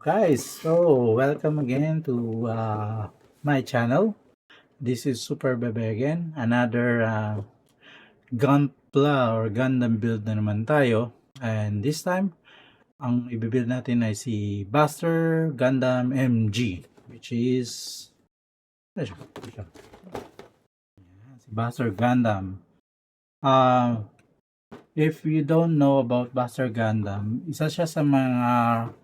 Guys, so welcome again to my channel. This is Super Bebe again. Another Gunpla or Gundam build na naman tayo. And this time, ang ibibuild natin ay si Buster Gundam MG, which is si Buster Gundam. If you don't know about Buster Gundam, isa siya sa mga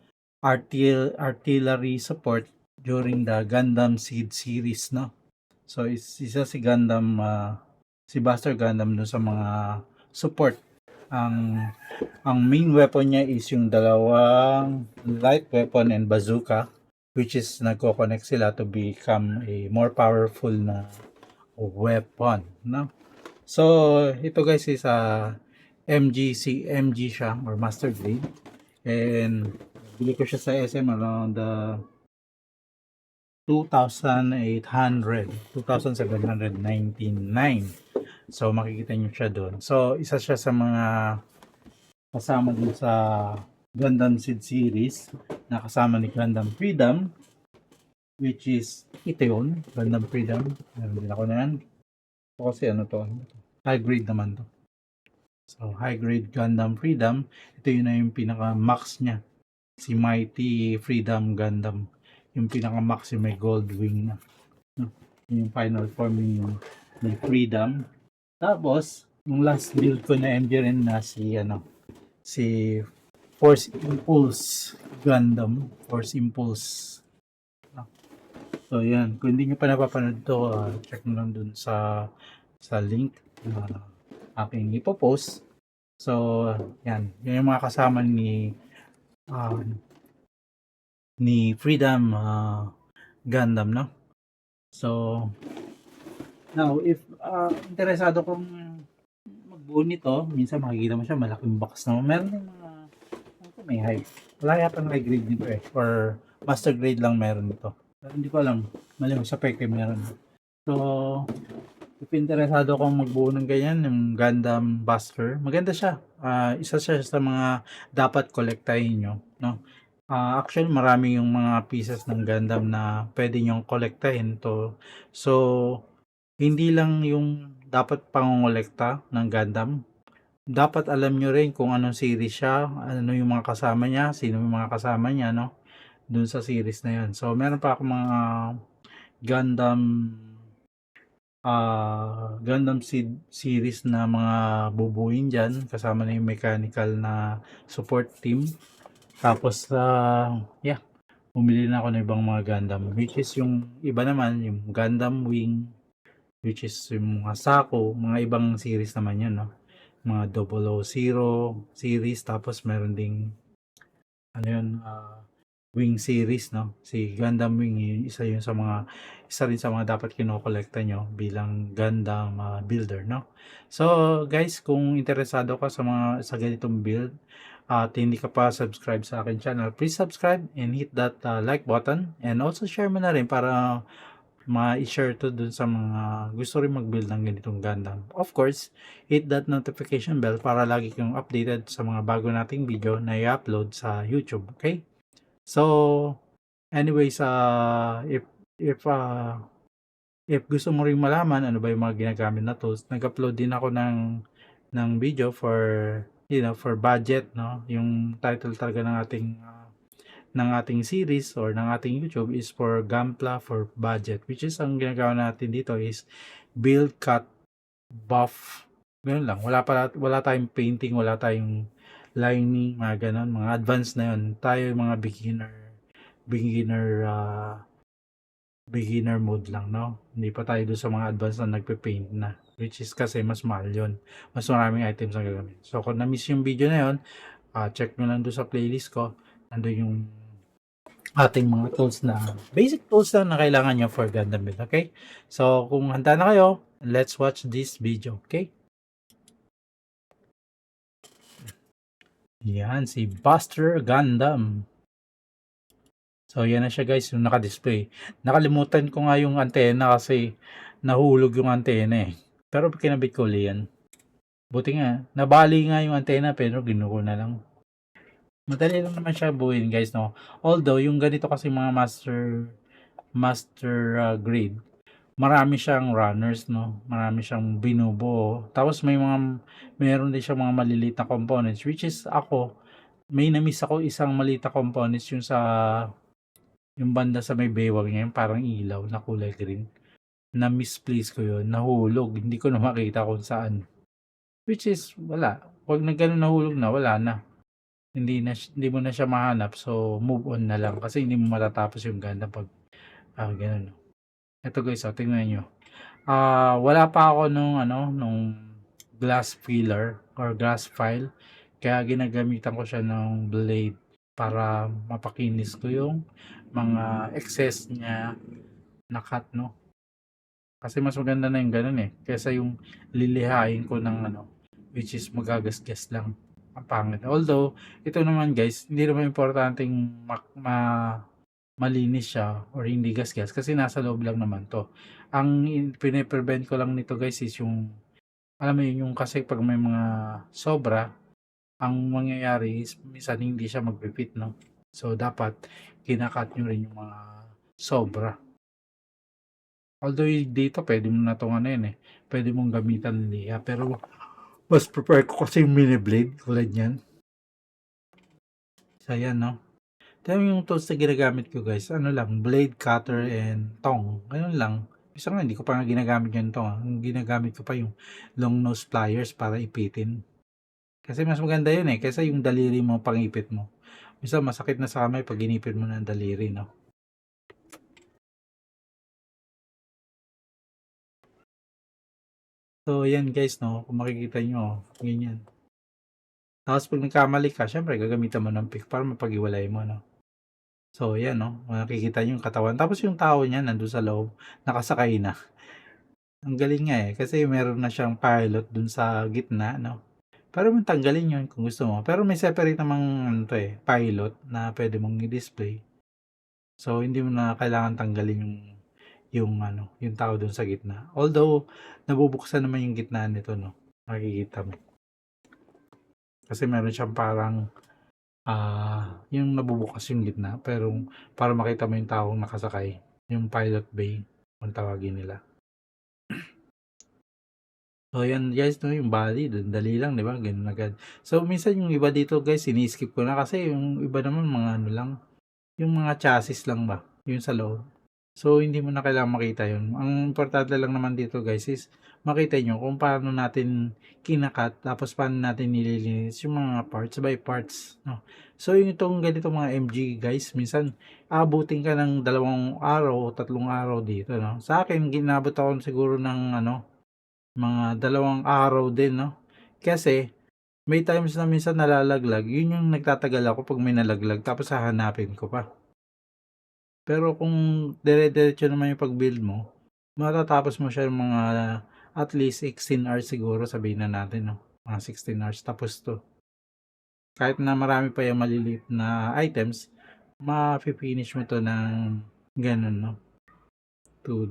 artillery support during the Gundam Seed series, no? So isa si Gundam, si Buster Gundam dun sa mga support. Ang main weapon niya is yung dalawang light weapon and bazooka, which is nagko-connect sila to become a more powerful na weapon, no? So ito guys is MG siya or master grade, and bili ko siya sa SM around 2,799. So makikita nyo siya doon. So isa siya sa mga kasama dun sa Gundam Seed series na kasama ni Gundam Freedom, which is ito yun, Gundam Freedom. Meron din ako na yan. So, kasi ano to, high grade naman to. So high grade Gundam Freedom, ito yun na yung pinaka max niya. Si Mighty Freedom Gundam, yung pinaka-max yung may gold wing na. Yung final form yung Freedom. Tapos, yung last build ko na MG rin na si Force Impulse Gundam. Force Impulse. So, yan. Kung hindi nyo pa napapanood to, check mo lang dun sa link na aking ipopost. So, yan. Yan yung mga kasama ni Freedom Gundam, no? So now if interesado kong magbuo nito, minsan makikita mo siya malaking box na meron din mga may high, wala yata ng high grade nito or master grade lang meron nito, pero hindi ko alam, mali sa peke meron. So if interesado kong magbuo ng ganyan, yung Gundam Buster, maganda siya. Isa siya sa mga dapat kolektahin nyo, no? Actually, marami yung mga pieces ng Gundam na pwede nyong kolektahin to. So, hindi lang yung dapat pangongolekta ng Gundam. Dapat alam nyo rin kung anong series siya, ano yung mga kasama niya, sino yung mga kasama niya, no? Dun sa series na yun. So, meron pa ako mga Gundam series na mga bubuin dyan. Kasama na yung mechanical na support team. Tapos, bumili na ako ng ibang mga Gundam, which is yung iba naman, yung Gundam Wing, which is yung mga Sako, mga ibang series naman yun, no? Mga 000 series, tapos meron ding, Wing series, no? Si Gundam Wing, isa rin sa mga dapat kinokolekta nyo bilang Gundam builder, no? So, guys, kung interesado ka sa ganitong build, at hindi ka pa subscribe sa akin channel, please subscribe and hit that like button, and also share mo na rin para ma-share to dun sa mga gusto rin mag-build ng ganitong Gundam. Of course, hit that notification bell para lagi kang updated sa mga bago nating video na i-upload sa YouTube, okay? So, anyways, if gusto mo rin malaman ano ba yung mga ginagamit na tools, nag-upload din ako ng video for budget, no? Yung title talaga ng ating series or ng ating YouTube is for Gunpla for budget, which is ang ginagawa natin dito is build, cut, buff, ganoon lang. Wala tayong painting, wala tayong lining, mga ganon, mga advanced na yun. Tayo yung mga beginner mode lang, no? Hindi pa tayo doon sa mga advanced na nagpe-paint na, which is kasi mas mahal yun, mas maraming items ang gagamit. So kung na-miss yung video na yun, check nyo lang doon sa playlist ko, nandun yung ating mga tools na basic tools lang na kailangan nyo for Gundam build, okay? So kung handa na kayo, let's watch this video, okay? Yan, si Buster Gundam. So, yan na siya guys, yung naka-display. Nakalimutan ko nga yung antena kasi nahulog yung antena Pero kinabit ko ulit yan. Buti nga, nabali nga yung antena pero ginuko na lang. Madali lang naman siya buuin guys, no? Although, yung ganito kasi mga master grade, marami siyang runners, no? Marami siyang binubuo. Tapos meron din siyang mga maliliit na components, which is ako, may na-miss ako isang maliit na components yung banda sa may baywang niya, yung parang ilaw na kulay green. Na-misplace ko yun, nahulog, hindi ko na makita kung saan. Which is, wala. Pag na gano'n nahulog na, wala na. Hindi mo na siya mahanap, so move on na lang kasi hindi mo matatapos yung ganda pag gano'n. Ito guys, tingnan niyo. Wala pa ako nung glass filler or glass file. Kaya ginagamitan ko siya ng blade para mapakinis ko yung mga excess niya na cut, no? Kasi mas maganda na yung ganun eh. Kaysa yung lilihain ko ng which is magagasgas lang. Ang pangit. Although, ito naman guys, hindi naman importanteng malinis siya or hindi gasgas kasi nasa loob lang naman to. Ang pine-prevent ko lang nito guys is yung, alam mo yun, yung kasi pag may mga sobra, ang mangyayari is minsan hindi siya magpipit, no? So, dapat kinakat nyo rin yung mga sobra. Although dito pwede mo na itong eh. Pwede mong gamitan liha. Pero mas prefer ko kasi yung mini blade tulad yan. So, ayan, no? Kaya yung tools na ginagamit ko guys, blade, cutter, and tong. Ganun lang. Isa nga, hindi ko pa nga ginagamit yung tong. Ang ginagamit ko pa yung long nose pliers para ipitin. Kasi mas maganda yun eh, kaysa yung daliri mo pangipit mo. Minsan masakit na sa kamay pag ginipit mo ng daliri, no? So, yan guys, no? Kung makikita nyo, ganyan. Tapos pag nagkamali ka, syempre gagamitan mo ng pick para mapag-iwalay mo, no? So, yan, no? Makikita nyo yung katawan. Tapos yung tao niya nandun sa loob, nakasakay na. Ang galing nga eh, kasi meron na siyang pilot dun sa gitna, no? Pero mo tanggalin yun kung gusto mo. Pero may separate namang pilot na pwede mong i-display. So, hindi mo na kailangan tanggalin yung tao dun sa gitna. Although, nabubuksan naman yung gitna nito, no? Makikita mo. Kasi meron siyang parang yung nabubukas yung gitna, pero para makita mo yung taong nakasakay, yung pilot bay, kung tawagin nila. So, yan guys, no, yung body, dali lang, di ba? Ganun agad. So, minsan yung iba dito guys, ini-skip ko na kasi yung iba naman mga lang, yung mga chassis lang ba, yung sa loob. So, hindi mo na kailangan makita yun. Ang importante lang naman dito guys is makita nyo kung paano natin kinakat, tapos paano natin nililinis yung mga parts by parts. No? So, yung itong ganito mga MG guys, minsan abutin ka ng 2 araw o 3 araw dito. No? Sa akin, ginabot ako siguro ng mga 2 araw din. No? Kasi, may times na minsan nalalaglag, yun yung nagtatagal ako pag may nalaglag, tapos hahanapin ko pa. Pero kung dire-diretso naman yung pag-build mo, matatapos mo siya mga at least 16 hours siguro, sabihin na natin, no? Mga 16 hours tapos to. Kahit na marami pa yung maliliit na items, ma-finish mo to ng ganun, no? To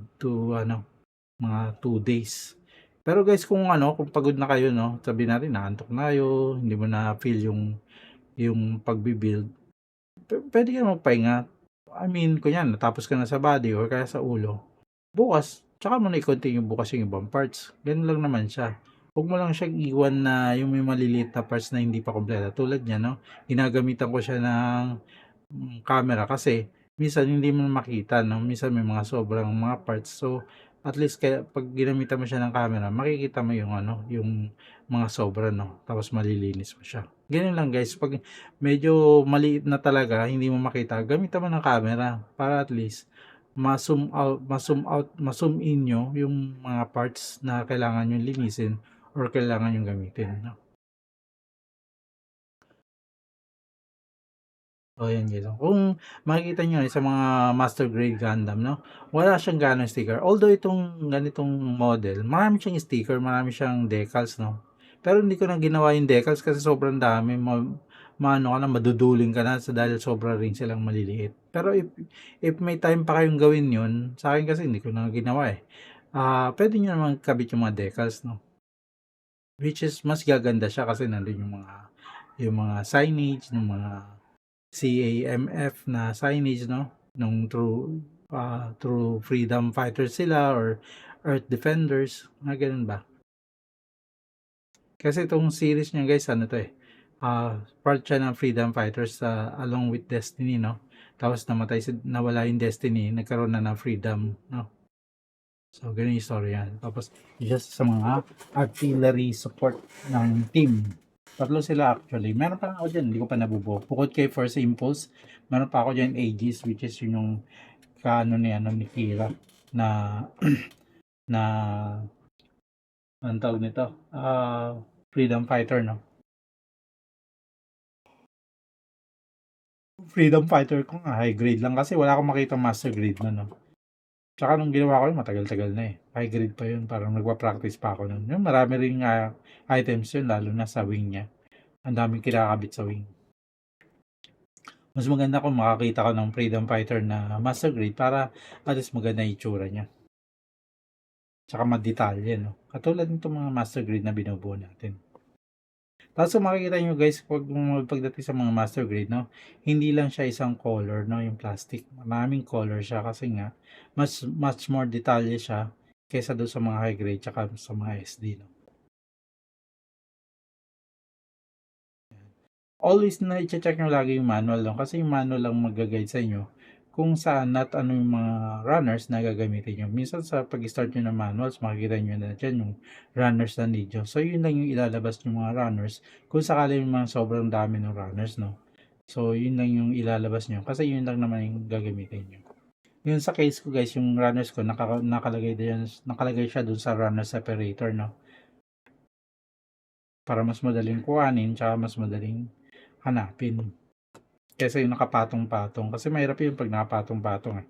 mga 2 days. Pero guys, kung pagod na kayo, no? Sabihin natin, naantok na kayo, hindi mo na feel yung pagbi-build. Pwede ka magpahinga. I mean, kunyan, natapos ka na sa body or kaya sa ulo. Bukas, tsaka mo na i-continue bukas yung ibang parts. Ganun lang naman siya. Huwag mo lang siyang iwan na yung may maliliit na parts na hindi pa kompleto. Tulad niya, no? Ginagamitan ko siya ng camera kasi minsan hindi mo makita, no? Minsan may mga sobrang mga parts. So, at least kaya pag ginamitan mo siya ng camera, makikita mo yung mga sobra, no? Tapos malilinis mo siya. Ganyan lang guys, pag medyo maliit na talaga, hindi mo makita, gamitan mo ng camera para at least ma-zoom in nyo yung mga parts na kailangan nyo linisin or kailangan nyo gamitin. No? So, yan guys. Kung makikita nyo sa mga master grade Gundam, no? Wala siyang ganong sticker. Although itong ganitong model, marami siyang sticker, marami siyang decals, no? Pero hindi ko na ginawa yung decals kasi sobrang dami. Maano ka na, maduduling ka na dahil sobra rin silang maliliit. Pero if may time pa kayong gawin yun, sa akin kasi hindi ko na ginawa eh. Pwede nyo naman kabit yung mga decals, no? Which is mas gaganda siya kasi nandun yung mga yung mga signage ng mga CAMF na signage, no? Nung true freedom fighters sila or earth defenders, mga ganun ba? Kasi itong series niya guys, ano to part siya ng freedom fighters along with Destiny, no? Tapos nawala yung Destiny, nagkaroon na ng freedom, no? So, ganun yung story yan. Tapos, just sa mga artillery support ng team. Tatlo sila actually. Meron pa ako dyan, hindi ko pa nabubuo. Bukod kay First Impulse, meron pa ako dyan Aegis, which is yun yung kaano ni Kira na na anong tawag nito? Freedom fighter, no? Freedom fighter ko nga, high grade lang kasi wala akong makita master grade na, no? Tsaka nung ginawa ko yun, matagal-tagal na eh. High grade pa yun, parang nagpa-practice pa ako nun. Yung marami ring items yun, lalo na sa wing niya. Ang daming kinakabit sa wing. Mas maganda kung makakita ko ng freedom fighter na master grade para at least maganda yung itsura niya. Tsaka madetalye, no? Katulad nito mga master grade na binubuo natin. Tapos kung makikita nyo guys, pagdating sa mga master grade, no, hindi lang siya isang color, no, yung plastic. Maraming color siya kasi nga, much more detalye siya kaysa doon sa mga high grade tsaka sa mga SD, no. Always na i-check nyo lagi yung manual, no, kasi yung manual lang mag-guide sa inyo kung saan at ano yung mga runners na gagamitin nyo. Minsan sa pag-start nyo ng manuals, makikita nyo na dyan yung runners na need nyo. So, yun lang yung ilalabas yung mga runners kung sakali yung mga sobrang dami ng runners, no. So, yun lang yung ilalabas nyo kasi yun lang naman yung gagamitin nyo. Yun sa case ko guys, yung runners ko nakalagay siya dun sa runner separator, no. Para mas madaling kuhanin, tsaka mas madaling hanapin. Kesa yung nakapatong-patong. Kasi mahirap yun pag nakapatong-patong eh.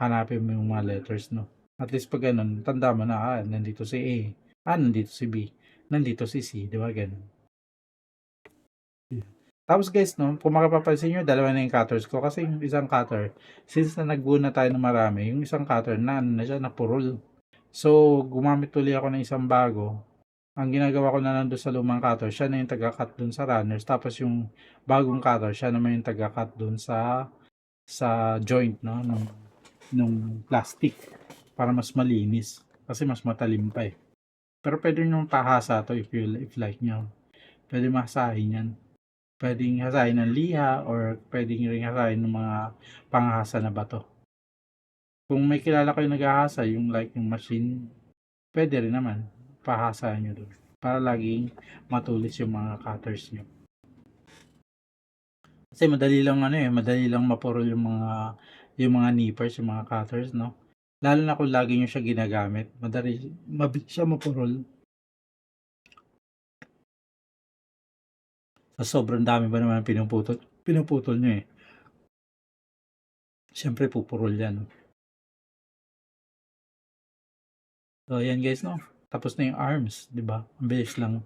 Hanapin mo yung mga letters, no. At least pag ganun, tanda mo na, nandito si A. Nandito si B. Nandito si C. Di ba ganun? Tapos guys, no, kung makapapansin nyo, dalawa na yung cutters ko. Kasi yung isang cutter, since na nagbuo na tayo ng marami, yung isang cutter na ano na siya, napurol. So, gumamit tuloy ako ng isang bago. Ang ginagawa ko na lang doon sa lumang cutter, siya na yung taga-cut doon sa runners. Tapos yung bagong cutter, siya naman yung taga-cut doon sa joint, no, nung plastic para mas malinis. Kasi mas matalim pa eh. Pero pwede nyo pahasa to if like nyo. Pwede masahin yan. Pwedeng hasain ng liha or pwedeng ring hasain ng mga panghasa na bato. Kung may kilala kayo naghahasa, yung like yung machine, pwede rin naman pahasa nyo doon para laging matulis yung mga cutters nyo. Kasi madali lang mapurol yung mga nippers, yung mga cutters, no? Lalo na kung lagi nyo siya ginagamit, mabilis siya mapurol. Sa sobrang dami ba naman pinuputol nyo eh. Siyempre pupurol yan. So, ayan guys, no? Tapos na yung arms, di ba? Ang bilis lang.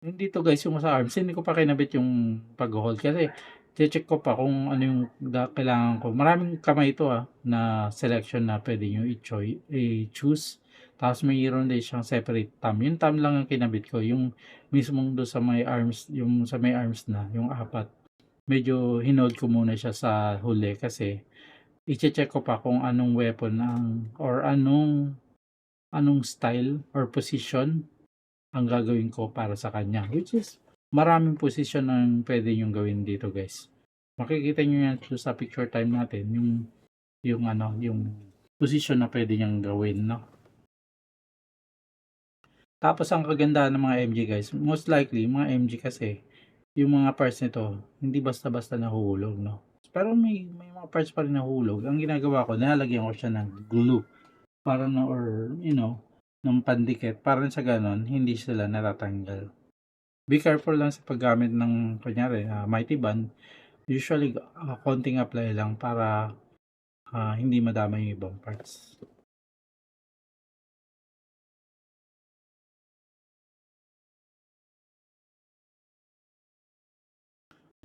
Yung dito guys, yung sa arms, hindi ko pa kinabit yung pag-hold kasi check ko pa kung ano yung kailangan ko. Maraming kamay ito na selection na pwede nyo i-choose. Tapos mayroon din siyang separate thumb. Yung thumb lang ang kinabit ko. Yung mismong do sa may arms, yung sa may arms na, yung apat. Medyo hinold ko muna siya sa huli kasi i-check ko pa kung anong weapon or anong style or position ang gagawin ko para sa kanya. Which is, maraming position ang pwede nyo gawin dito guys. Makikita nyo yan sa picture time natin, yung position na pwede niyang gawin, no? Tapos ang kagandahan ng mga MG guys, most likely, mga MG kasi, yung mga parts nito, hindi basta-basta nahuhulog, no? Pero may mga parts pa rin nahuhulog. Ang ginagawa ko, nilalagyan ko siya ng glue para na or ng pandikit para sa ganon hindi sila natatanggal. Be careful lang sa paggamit ng kunyari mighty band. Usually konting apply lang para hindi madama yung ibang parts.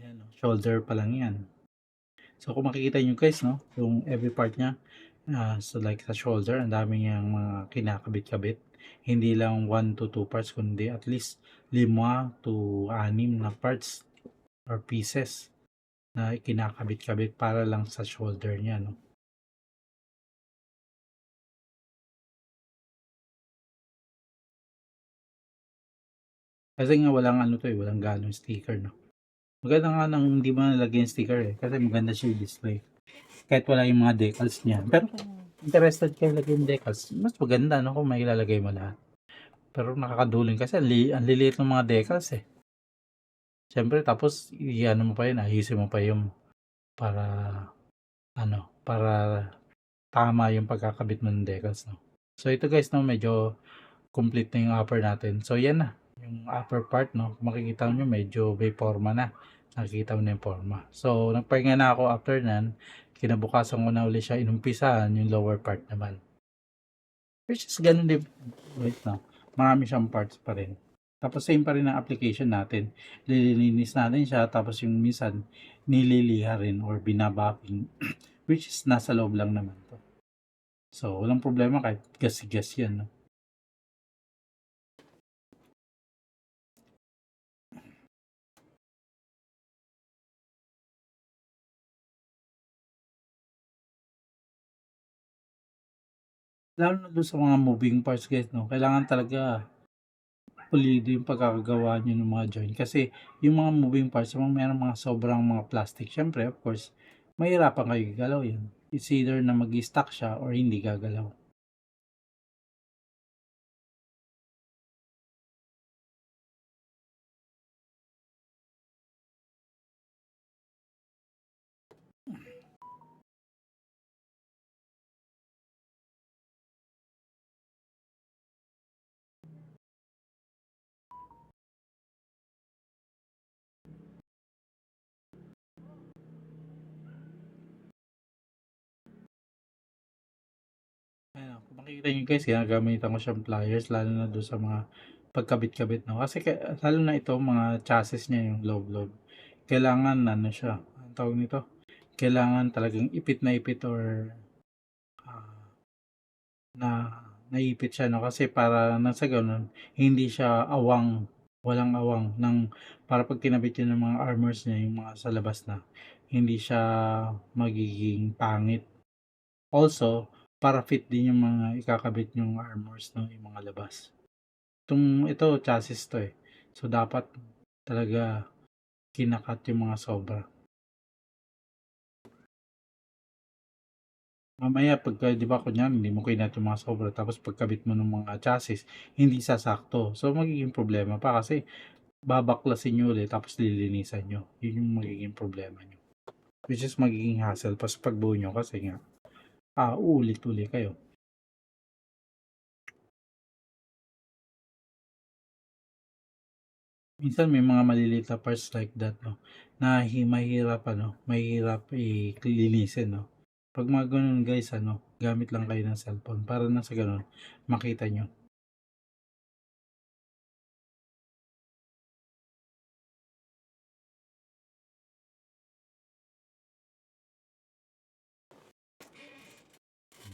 Ayan, no? Shoulder pa lang yan. So kung makikita nyo guys, no, yung every part niya, So like sa shoulder, ang dami niyang mga kinakabit-kabit. Hindi lang 1 to 2 parts, kundi at least 5 to 6 na parts or pieces na kinakabit-kabit para lang sa shoulder niya, no? Kasi nga walang ano to eh, walang ganong sticker, no? Maganda nga nang hindi mo nalagyan yung sticker eh, kasi maganda siya yung display. Kahit wala yung mga decals niya. Pero kung interested kayo lagyan yung decals, mas maganda, no? Kung may ilalagay mo lahat. Pero nakakaduling kasi ang liliit ng mga decals eh. Siyempre, tapos i-ano mo pa yun, ayusin mo pa yung para para tama yung pagkakabit mo ng decals, no? So ito guys, no, medyo complete na yung upper natin. So yan na, yung upper part, no. Kung makikita nyo, medyo may forma na. Nakikita mo na yung forma. So nagpahinga na ako after nan. Kinabukasan ko na uli siya inumpisahan yung lower part naman. Which is ganun din. Wait na. Marami siyang parts pa rin. Tapos same pa rin ang application natin. Lilininis natin siya. Tapos yung minsan nililiha rin or binabaking. Which is nasa loob lang naman to. So walang problema kahit gas-gas yan. No? Lalo na dun sa mga moving parts guys, no? Kailangan talaga pulido yung pagkakagawa nyo ng mga joint. Kasi yung mga moving parts, yung meron mga sobrang mga plastic, syempre, of course, mahirapan kayo gagalaw yan. It's either na mag-stuck siya or hindi gagalaw. Ayun, kung makikita nyo guys, gagamitan ko siyang pliers, lalo na doon sa mga pagkabit-kabit, no? Kasi lalo na ito, mga chassis niya, yung loob-loob. Kailangan, ano siya, ang tawag nito, kailangan talagang ipit na ipit or ah, na naipit siya, no? Kasi para nang sa ganun, hindi siya awang, walang awang ng para pag kinabit yun ng mga armors niya, yung mga sa labas na, hindi siya magiging pangit. Also, para fit din yung mga ikakabit yung armors, no? Yung mga labas. Ito, chassis to eh. So, dapat talaga kinakat yung mga sobra. Mamaya pagka 'di ba kunyari hindi mo kinat yung mga sobra tapos pagkabit mo ng mga chassis, hindi sasakto. So magiging problema pa kasi babaklasin niyo ulit tapos lilinisan niyo. Yun yung magiging problema niyo. Which is magiging hassle pa sa pagbuo niyo kasi nga uulit-uli kayo. Minsan may mga maliliit na parts like that, no, na mahirap mahirap linisin, no. 'Pag mga gano'n guys gamit lang kayo ng cellphone para na sa gano'n makita niyo.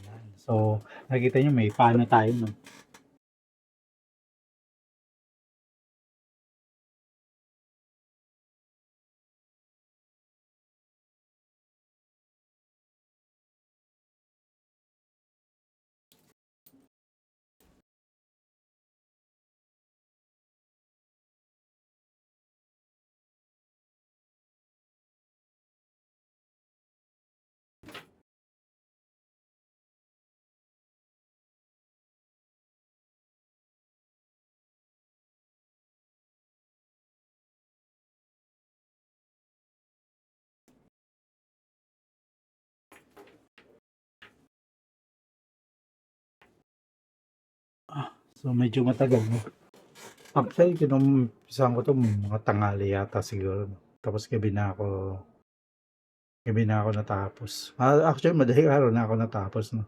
'Yan. So, nakita niyo may paano tayo 'no. So, medyo matagal 'no. Actually kinumpisahan ko 'to mga tanghali yata siguro 'no. Tapos gabi na ako natapos. Actually madaling araw na ako natapos 'no.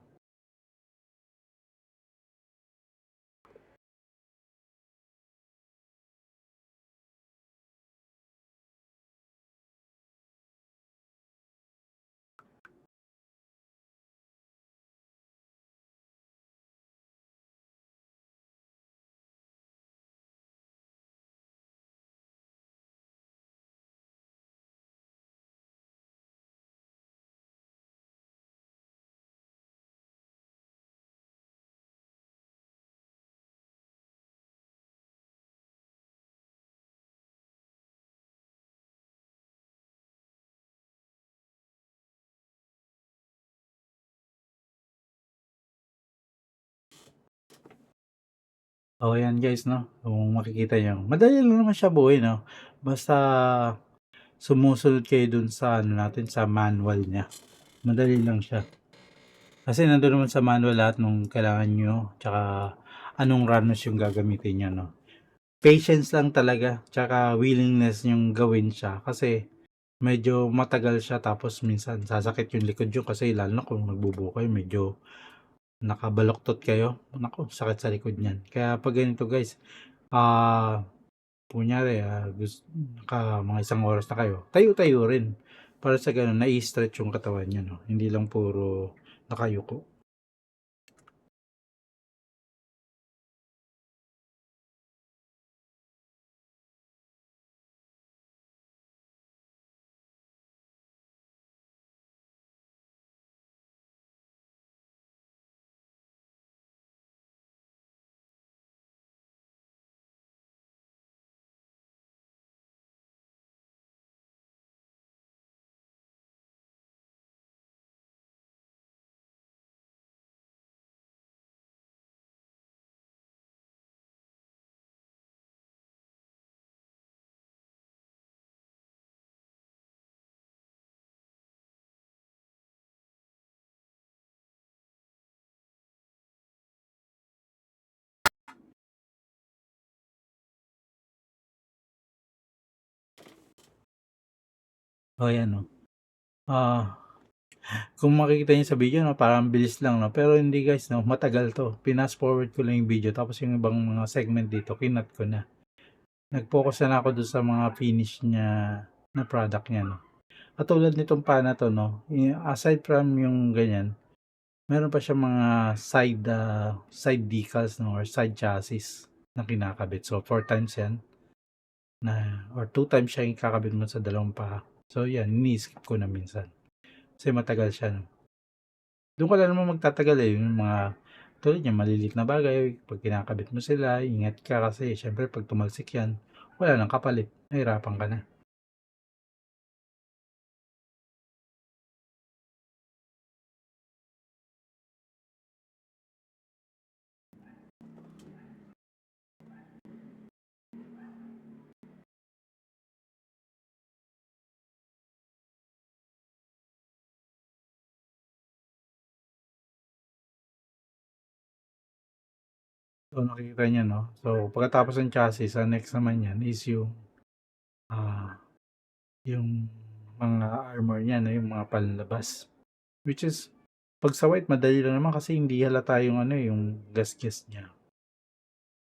Oo, yan guys 'no, kung makikita niyo. Madali lang naman siya buuin 'no, basta sumusunod kayo dun sa ano natin, sa manual niya. Madali lang siya. Kasi nandun naman sa manual lahat nung kailangan niyo, tsaka anong runners yung gagamitin niyo 'no. Patience lang talaga, tsaka willingness niyong gawin siya kasi medyo matagal siya tapos minsan sasakit yung likod niyo kasi lalo na kung nagbubuo kayo medyo nakabaloktot kayo, naku sakit sa likod niyan. Kaya 'pag ganito guys, ah, kunyari, mga isang oras na kayo, tayo-tayo rin para sa gano'n nai-stretch yung katawan niyo 'no, hindi lang puro nakayuko. Oh, ayan 'no, ah, kung makikita niyo sa video 'no, parang bilis lang 'no, pero hindi guys 'no, matagal 'to. Fast forward ko lang yung video tapos yung ibang mga segment dito kinut ko na. Nag-focus na ako dun sa mga finish niya na product niya 'no. Katulad nitong pana 'to 'no, aside from yung ganyan, meron pa siyang mga side decals 'no or side chassis na kinakabit. So, 4 times 'yan na or 2 times siya yung kakabit mo sa dalawang paa. So, 'yan ini-skip ko na minsan kasi matagal siya 'no. Do'n ka lang naman magtatagal, eh, yung mga tulad niyan maliliit na bagay 'pag kinakabit mo sila ingat ka kasi siyempre 'pag tumalsik 'yan, wala ng kapalit, mahihirapan ka na. So, nakikita niyo 'no, so pagkatapos ng chassis ang next naman niyan is ah, yung mga armor niya 'no, yung mga panlabas. Which is 'pag sa white madali lang naman kasi hindi halata yung ano, eh, yung gasgas niya.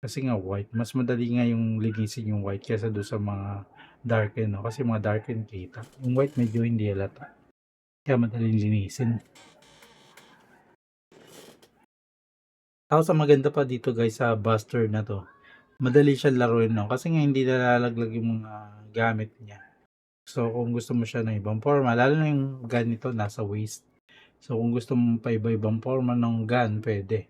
Kasi nga white, mas madali nga yung linisin yung white kaysa dun sa mga darken 'no, kasi mga darken kita. Yung white medyo hindi halata, kaya madaling linisin. Tapos ang maganda pa dito guys sa Buster na 'to, madali siyang laruin 'no, kasi nga hindi nalalaglag yung mga gamit niya. So kung gusto mo siya ng ibang forma, lalo na yung gun nito nasa waist. So kung gusto mo pa iba-ibang forma ng gun, pwede.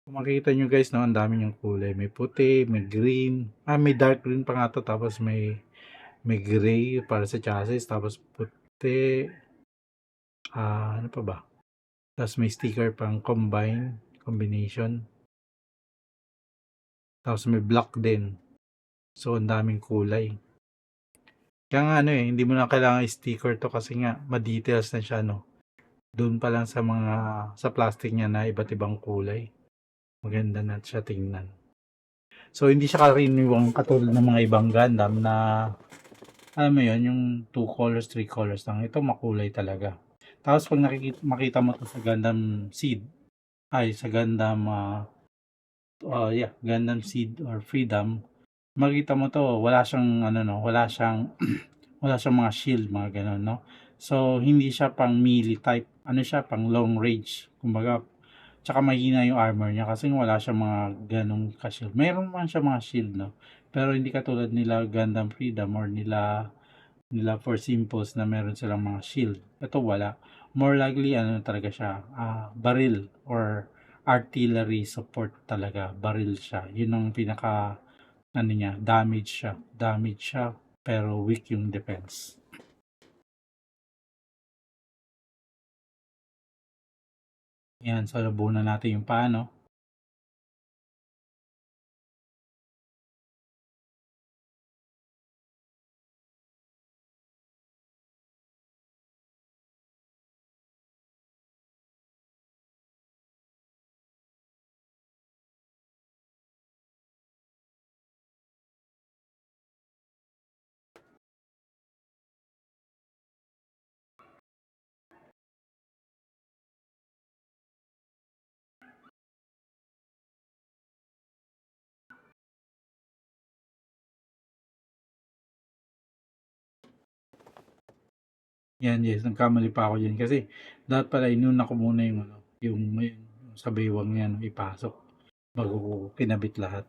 Kung makikita nyo guys 'no, ang dami niyang kulay. May puti, may green, may dark green pa nga 'to tapos may gray para sa chassis tapos puti, ano pa ba? Tapos may sticker pang combination. Tapos may black din. So ang daming kulay. Kaya nga ano, hindi mo na kailangan sticker 'to kasi nga ma-details na siya 'no. Do'n pa lang sa plastic niya na iba't ibang kulay. Maganda na siya tingnan. So hindi siya karaniwang katulad ng mga ibang Gundam na alam mo 'yun, yung 2 colors, 3 colors lang. Ito makulay talaga. Tapos 'pag makita mo 'to sa Gundam Seed, ay sa Gundam, yeah, Gundam Seed or Freedom, makikita mo 'to wala siyang ano 'no, wala siyang wala siyang mga shield, mga gano'n, no? So, hindi siya pang melee type. Ano siya, pang long range. Kumbaga, tsaka mahina yung armor niya kasi wala siyang mga ganong ka-shield. Meron man siya mga shield, no? Pero hindi katulad nila Gundam Freedom or nila Force Impulse na meron silang mga shield. Ito wala. More likely, ano talaga siya, baril or artillery support talaga. Baril siya. Yun ang pinaka, ano niya, damage siya. Damage siya, pero weak yung defense. Yan, so nabuo natin yung paano. Yan, yes, nagkamali pa ako dyan kasi dapat pala inuna ko muna yung ano, yung sa baywang niya, no, ipasok bago ko kinabit lahat.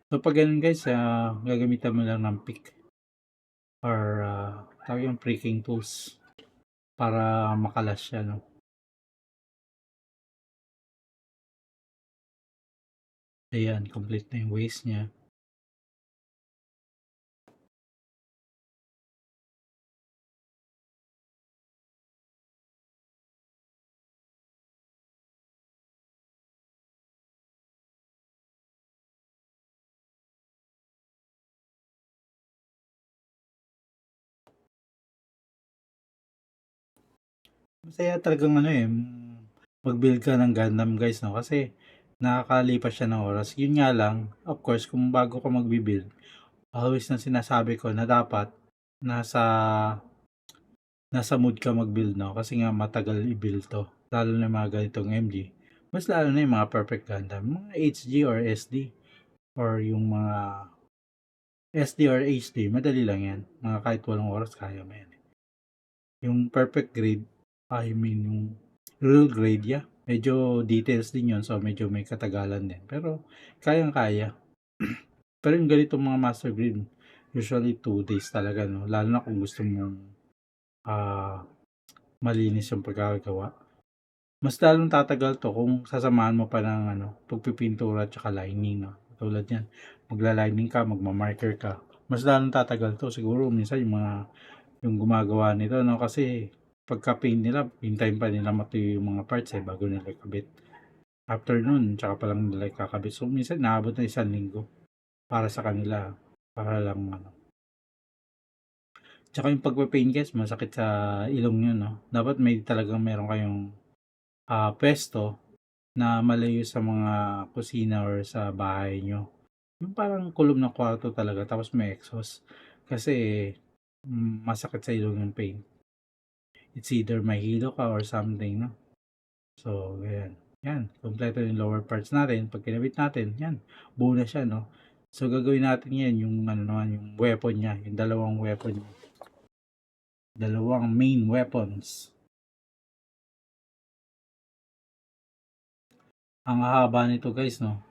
So pag ganun guys, gagamitan mo lang ng pick or tawag yung pricking tools para makalas siya, no. Ayan, complete na yung waist niya. Masaya talagang ano eh, mag-build ka ng Gundam guys, no? Kasi nakakalipas siya ng oras. Yun nga lang, of course, kung bago ka mag-build, always na sinasabi ko na dapat nasa nasa mood ka mag-build, no? Kasi nga matagal i-build to. Lalo na yung mga ganitong MG. Mas lalo na yung mga perfect Gundam. Mga HG or SD or yung mga SD or HD, madali lang yan. Mga kahit walong oras, kaya mo yan. Yung perfect grade, I mean yung real grade, yeah. Medyo details din yun, so medyo may katagalan din. Pero kayang-kaya. Pero yung ganitong mga master grade, usually 2 days talaga, no? Lalo na kung gusto mong ah malinis yung pagkakagawa. Mas lalong tatagal to kung sasamahan mo pa ng ano, pagpipintura at saka lining, no? Tulad yan, magla-lining ka, magma-marker ka. Mas lalong tatagal to. Siguro minsan yung gumagawa nito, no? Kasi pagka-paint nila, hintayin pa nila matuyo yung mga parts eh, bago nila ikabit. After nun, tsaka pa lang nila ikakabit. So, minsan naabot na 1 linggo para sa kanila. Para lang, ano. Tsaka yung pagpa-paint guys, masakit sa ilong nyo, no? Dapat may talagang meron kayong pwesto na malayo sa mga kusina or sa bahay nyo. Yung parang kulog na kwarto talaga, tapos may exhaust. Kasi, masakit sa ilong yung paint. It's either mahilo ka or something, no? So, ayan. Yan, kompleto yung lower parts natin. Pag kinabit natin, yan, buo na siya, no? So, gagawin natin yan, yung ano naman, yung weapon niya, yung dalawang weapon niya. Dalawang main weapons. Ang haba nito guys, no?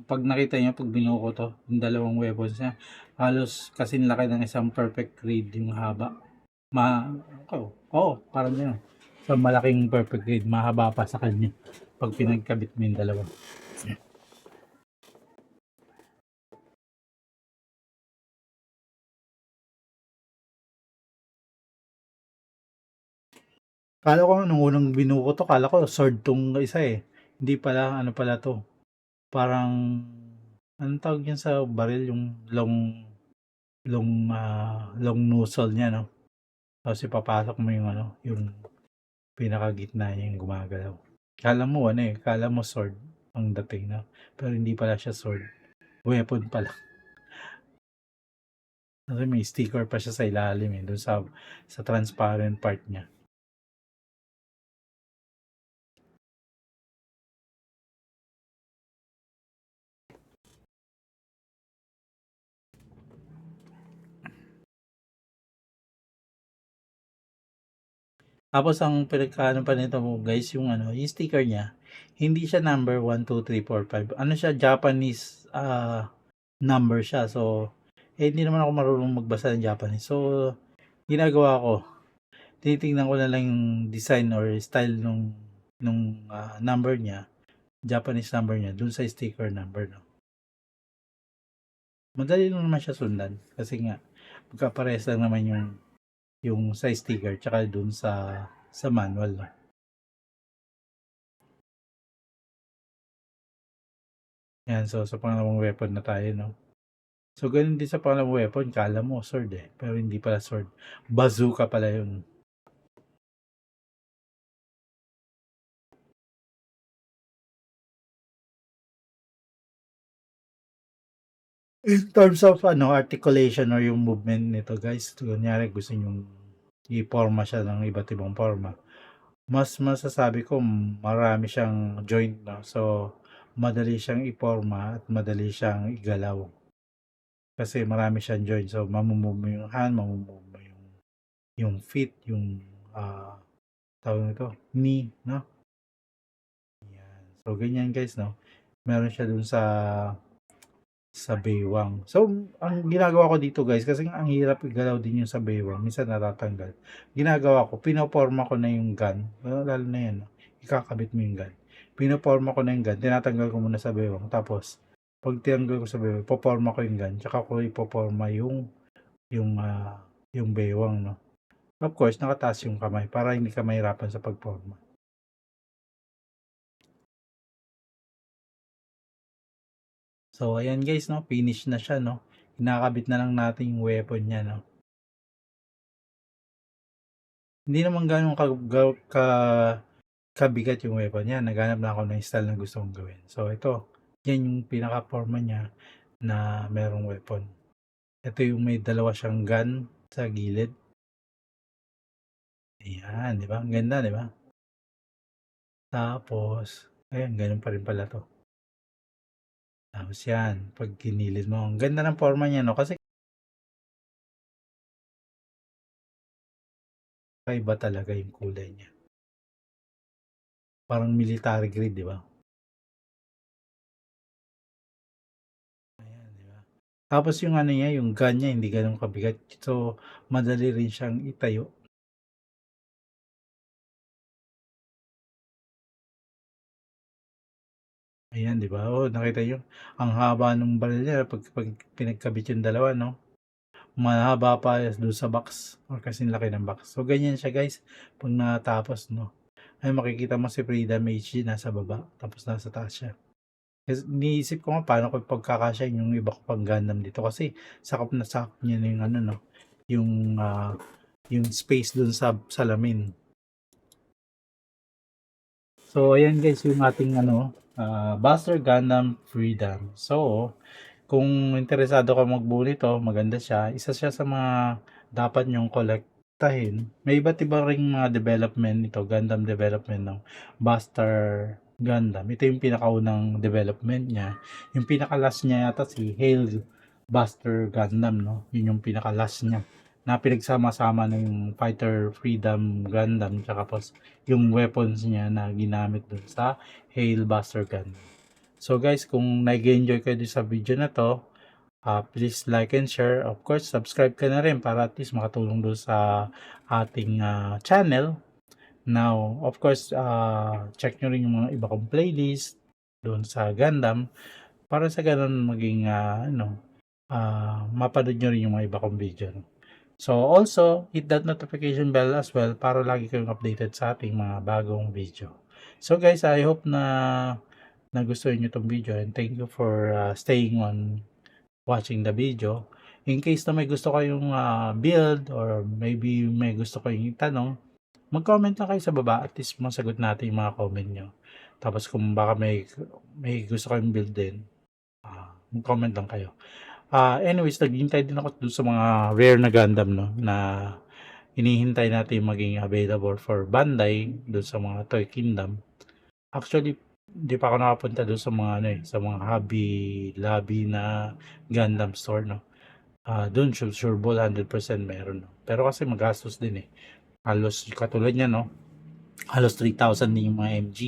Pag nakita niyo, pag binuo ko to, yung dalawang weapons niya, halos kasing laki ng isang perfect grade yung haba. Ma, parang yun. So, malaking perfect grade, mahaba pa sa kanya pag pinagkabit mo yung dalawa. Kala ko nung unang binuo ko to, kala ko sword tong isa eh. Hindi pala, ano pala to. Parang, anong tawag yan sa baril, yung long nozzle niya, no? Tapos ipapasok mo yung ano, yung pinakagitna niya yung gumagalaw. Kala mo ano eh, kala mo sword ang dating, no? Pero hindi pala siya sword. Weapon pala. Kasi may sticker pa siya sa ilalim eh, doon sa transparent part niya. Tapos ang pinagkaano pa nito mo guys, yung ano, yung sticker niya, hindi siya number 1, 2, 3, 4, 5. Ano siya, Japanese number siya. So, hindi naman ako marunong magbasa ng Japanese. So, ginagawa ko, tinitingnan ko na lang yung design or style nung number niya, Japanese number niya, dun sa sticker number, no. Madali lang naman siya sundan kasi nga magkaparehas lang naman yung sa sticker tsaka dun sa manual, no. Yan, so sa pangalawang weapon na tayo, no. So ganun din sa pangalawang weapon, kala mo sword pero hindi pala sword. Bazooka pala yun. In terms of ano, articulation or yung movement nito guys, kunyari gusto nyong i-forma siya ng iba't ibang forma. Mas masasabi ko marami siyang joint, no. So madali siyang i-forma at madali siyang igalaw. Kasi marami siyang joint. So mamumove mo yung hand, mamumove mo yung feet, yung tawag nito, knee, no? Yan. So ganyan guys, no. Meron siya dun sa baywang. So, ang ginagawa ko dito guys, kasi ang hirap igalaw din yung sa baywang, minsan natatanggal. Ginagawa ko, pinoporma ko na yung gun, lalo na yan, no? Ikakabit mo yung gun. Pinoporma ko na yung gun, tinatanggal ko muna sa baywang, tapos, pag tinanggal ko sa baywang, poporma ko yung gun, tsaka ko ipoporma yung baywang, no? Of course, nakataas yung kamay, para hindi ka mahirapan sa pagporma. So, ayan guys, no? Finish na siya, no? Kinakabit na lang natin yung weapon niya, no? Hindi naman gano'n kabigat yung weapon niya. Naghanap na ako ng style na gusto kong gawin. So, ito. Yan yung pinaka-forma niya na merong weapon. Ito yung may dalawa siyang gun sa gilid. Ayan, di ba? Ang ganda, di ba? Tapos, ayan, ganun pa rin pala to. Tapos yan, pag kinilid mo. Ang ganda ng forma niya, no? Kasi iba talaga yung kulay niya. Parang military grade, di ba? Ayan, di ba? Tapos yung ano niya, yung gun niya, hindi ganun kabigat. So, madali rin siyang itayo. Ayan, 'di ba? Oh, nakita niyo, ang haba nung baril niya pag pinagkabit yung dalawa, no? Mahaba pa doon sa box or kasing laki ng box. So, ganyan siya guys. Pag natapos, no? Ay, makikita mo si Freedom HG nasa baba, tapos nasa taas siya. Kasi iniisip ko nga paano ko pagkakasya yung iba ko pang Gundam dito kasi sakop na sakop niya na yung ano, no? Yung, yung space doon sa salamin. So, ayan guys, yung ating ano, Buster Gundam Freedom. So, kung interesado ka magbuo nito, maganda siya. Isa siya sa mga dapat nyong kolektahin. May iba't iba ring mga development nito, Gundam development ng Buster Gundam. Ito yung pinakaunang development niya. Yung pinaka-last niya yata si Hail Buster Gundam, no? Yun yung pinaka-last niya na pinagsama-sama na yung Fighter Freedom Gundam tsaka pos yung weapons niya na ginamit dun sa Hail Buster Gundam. So guys, kung nag-enjoy kayo sa video na to, please like and share. Of course, subscribe ka na rin para at least makatulong doon sa ating channel. Now, of course, check nyo rin yung mga iba kong playlist doon sa Gundam para sa ganun maging mapanood nyo rin yung mga iba kong video. So also, hit that notification bell as well para lagi kayong updated sa ating mga bagong video. So guys, I hope na nagustuhan nyo itong video and thank you for staying on watching the video. In case na may gusto kayong build or maybe may gusto kayong itanong, mag-comment lang kayo sa baba at least masagot natin yung mga comment nyo. Tapos kung baka may gusto kayong build din, mag-comment lang kayo. Anyways, naghihintay din ako dun sa mga rare na Gundam, no, na hinihintay natin maging available for Bandai dun sa mga Toy Kingdom. Actually, hindi pa ako nakapunta dun sa mga sa mga Hobby Lobby na Gundam store, no. Doon sure ball 100% meron, no. Pero kasi magastos din Halos katulad niya, no? Halos 3,000 din yung mga MG,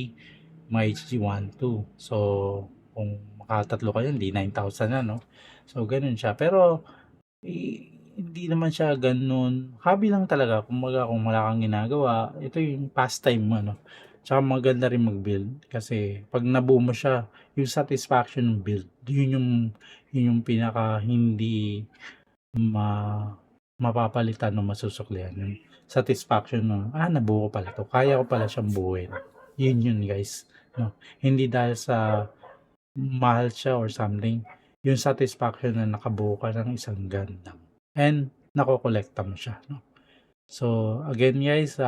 mga HG12. So, kung makatatlo kayo, hindi 9,000 na, no? So, ganun siya. Pero, hindi naman siya ganun. Hobby lang talaga. Kumbaga, kung wala kang ginagawa, ito yung pastime mo, no? Tsaka maganda rin mag-build. Kasi, pag nabuo mo siya, yung satisfaction ng build, yun yung pinaka hindi ma mapapalitan o masusuklihan. Yung satisfaction mo, nabuo ko pala 'to, kaya ko pala siyang buuin. Yun guys, 'no. Hindi dahil sa mahal siya or something, yung satisfaction na nakabuo ka ng isang Gundam and nakokolekta mo siya, 'no. So, again guys,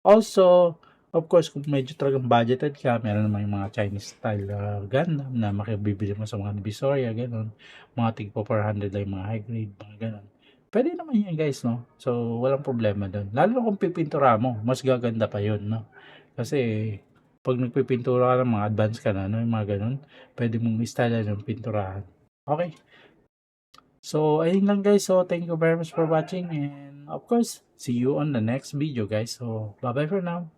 also, of course, kung medyo talagang budgeted ka, meron naman yung mga Chinese style Gundam na makibibili mo sa mga Divisoria, gano'n. Mga tig 400 lang yung mga high grade, mga gano'n. Pwede naman yan guys, no? So, walang problema doon. Lalo na kung pipintura mo, mas gaganda pa yun, no? Kasi, pag nagpipintura ka ng mga advance ka na, no? Yung mga gano'n, pwede mong style yung pinturahan. Okay. So, ayun lang guys. So, thank you very much for watching. And of course, see you on the next video guys. So, bye-bye for now.